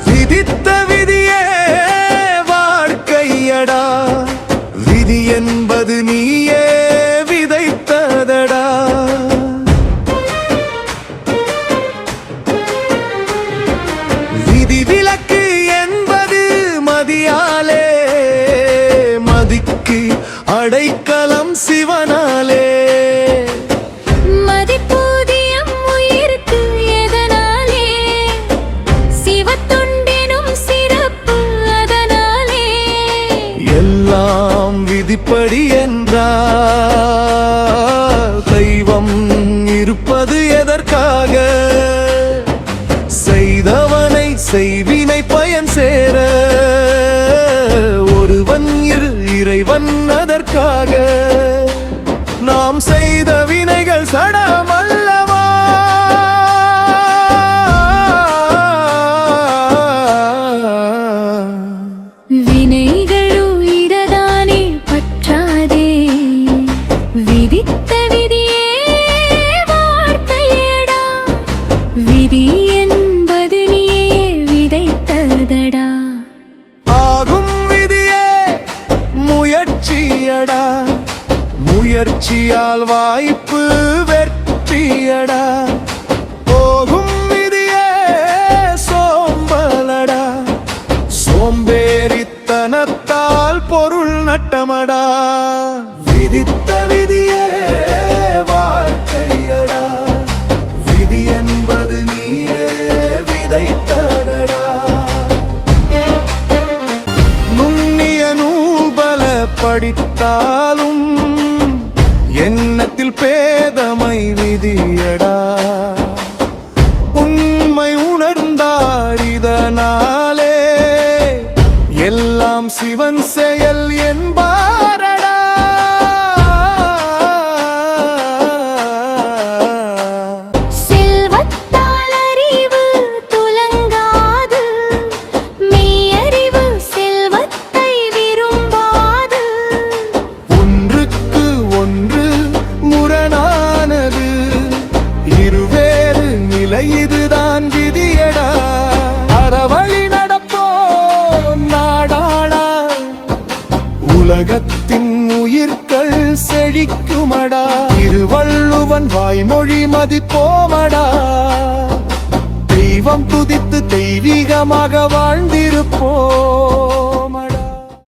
விதித்த விதியே வாழ்க்கையடா, விதி என்பது நீயே விதைத்ததடா. விதி விலக்கு என்பது மதியாலே, மதிக்கு அடைக்கலம் சிவனாலே. மதிப்பூதியம் உயிருக்கு எதனாலே, சிவத்தொண்டினும் சிறப்பு அதனாலே. எல்லாம் விதிப்படி என்றால் தெய்வம் இருப்பது எதற்காக? செய்தவனை செய்வினை பயன் சேர ஒருவன் இறைவன் அதற்காக. நாம் செய்த வினைகள் சடமல்லவா, வினைகள் உயிரதானே பற்றாதே. விதித்த விதியே வார்த்தையடா, விதி என்பது நீயே விதைத்ததடா. ஆகும் விதியே முயற்சியடா, முயற்சியால் வாய்ப்பு வெற்றியடா. போகும் விதியே சோம்பலடா, சோம்பேறித்தனத்தால் பொருள் நட்டமடா. விதித்த விதியே வாழ்க்கையடா, விதி என்பது நீயே விதைத்ததடா. நுண்ணிய நூல்பல படித்தாலும் எண்ணத்தில் பேதமை விதியடா. உண்மை உணர்ந்தார் இதனாலே எல்லாம் சிவன் செயல் என்பாரடா. செல்வத்தால் அறிவு துலங்காது, மெய்யறிவு செல்வத்தை விரும்பாது. ஒன்றுக்கு ஒன்று முரணானது, இருவேறு நிலை இதுதான் விதியடா. அறவழி நடப்போம் நாடாளா, உலகத்தின் உயிர்கள் செழிக்குமடா. திருவள்ளுவன் வாய்மொழி மதிப்போமடா, தெய்வம் துதித்து தெய்வீகமாக வாழ்ந்திருப்போம்.